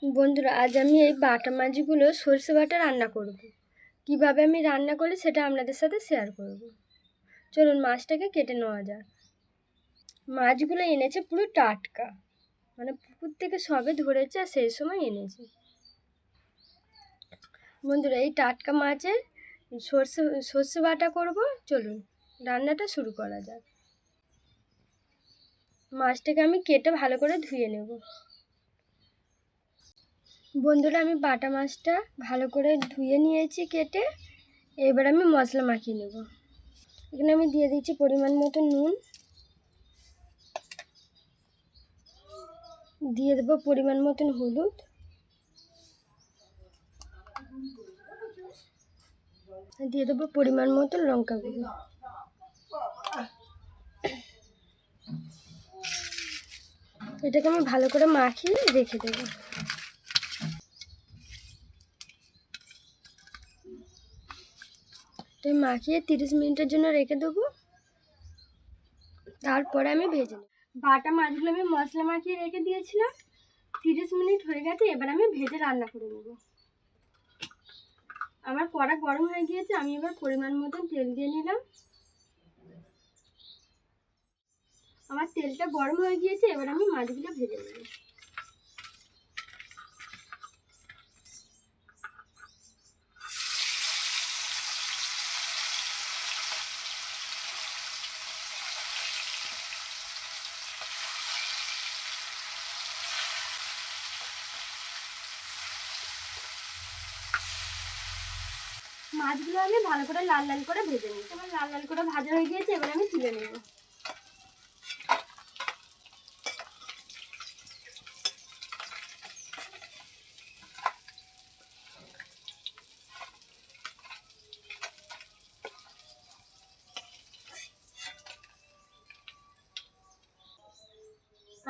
বন্ধুরা, আজ আমি এই বাটা মাছগুলো সরষে বাটা রান্না করব। কিভাবে আমি রান্না করি সেটা আপনাদের সাথে শেয়ার করব। চলুন মাছটাকে কেটে নেওয়া যাক। মাছগুলো এনেছে পুরো টাটকা, মানে পুকুর থেকে সবে ধরেছে আর সেই সময় এনেছে। বন্ধুরা, এই টাটকা মাছের সর্ষে বাটা করব। চলুন রান্নাটা শুরু করা যাক। মাছটাকে আমি কেটে ভালো করে ধুয়ে নেব। বন্ধুরা, আমি বাটা মাছটা ভালো করে ধুয়ে নিয়েছি কেটে। এবার আমি মশলা মাখিয়ে নেব। এখানে আমি দিয়ে দিচ্ছি পরিমাণ মতো নুন, দিয়ে দেবো পরিমাণ মতন হলুদ, দিয়ে দেবো পরিমাণ মতন লঙ্কা গুঁড়ো। এটাকে আমি ভালো করে মাখিয়ে রেখে দেবো। মাখিয়ে 30 মিনিটের জন্য রেখে দেবো। তারপরে আমি ভেজে নেব। বাটা মাছগুলো আমি মশলা মাখিয়ে রেখে দিয়েছিলাম। 30 মিনিট হয়ে গেছে, এবার আমি ভেজে রান্না করে নেব। আমার কড়া গরম হয়ে গিয়েছে, আমি এবার পরিমাণ মতন তেল দিয়ে নিলাম। আমার তেলটা গরম হয়ে গিয়েছে, এবার আমি মাছগুলো ভেজে নেব। মাছগুলো আমি ভালো করে লাল লাল করে ভেজে নিই। আমার লাল লাল করে ভাজা হয়ে গিয়েছে, এবার আমি তুলে নেব।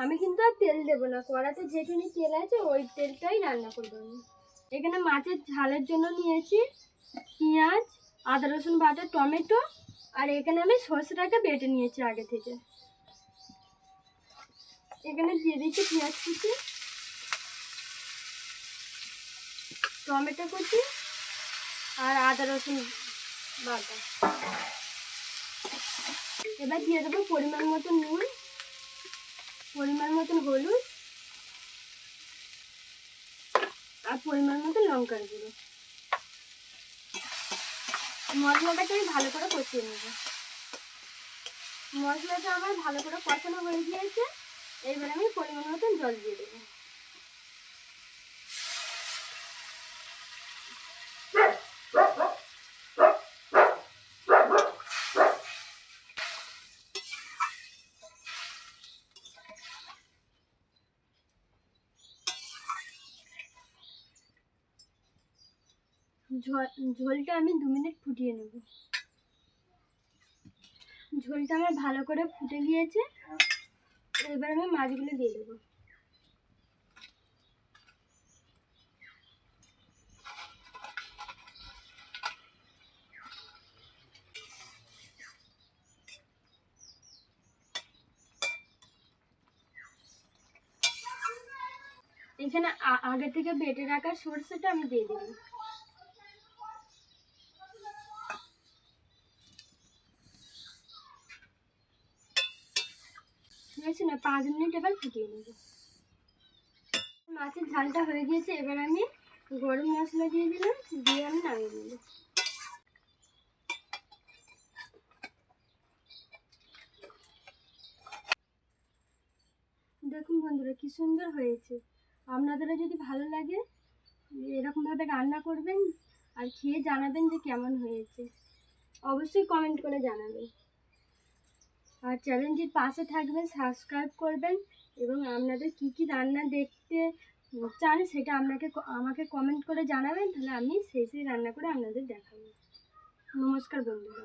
আমি কিন্তু আর তেল দেবো না, কড়াতে যেখানে তেল আছে ওই তেলটাই রান্না করবো আমি। এখানে মাছের ঝালের জন্য নিয়েছি পেঁয়াজ, আদা রসুন বাটা, টমেটো, আর এখানে আমি সরষেটাকে বেটে নিয়েছি আগে থেকে। এখানে দিয়ে দিচ্ছি পেঁয়াজ কুচি, টমেটো কুচি আর আদা রসুন বাটা। এবার দিয়ে দেবো পরিমাণ মতো নুন, পরিমাণ মতন হলুদ আর পরিমাণ মতো লঙ্কার গুঁড়ো। মশলাটাকে আমি ভালো করে কষিয়ে নেব। মশলাটা আমার ভালো করে কষানো হয়ে গিয়েছে, এইবার আমি পরিমাণ মতন জল দিয়ে দেবো। ঝোলটা আমি 2 মিনিট ফুটিয়ে নেব। ঝোলটা আমার ভালো করে ফুটে গিয়েছে, এবার আমি মাছগুলো দিয়ে দেবো। এখানে আগে থেকে বেটে রাখা সরষেটা আমি দিয়ে দেবো। বেশি না, 5 মিনিট এবার ফুটিয়ে নেব। মাছের ঝালটা হয়ে গিয়েছে, এবার আমি গরম মশলা দিয়ে দিলাম, দিয়ে আমি নামিয়ে নেব। দেখুন বন্ধুরা, কি সুন্দর হয়েছে। আপনাদেরও যদি ভালো লাগে এরকমভাবে রান্না করবেন আর খেয়ে জানাবেন যে কেমন হয়েছে। অবশ্যই কমেন্ট করে জানাবেন। আর চ্যানেলটির পাশে থাকবেন, সাবস্ক্রাইব করবেন এবং আপনাদের কি কি রান্না দেখতে চান সেটা আমাকে কমেন্ট করে জানাবেন, তাহলে আমি সেই রান্না করে আপনাদের দেখাবো। নমস্কার বন্ধুরা।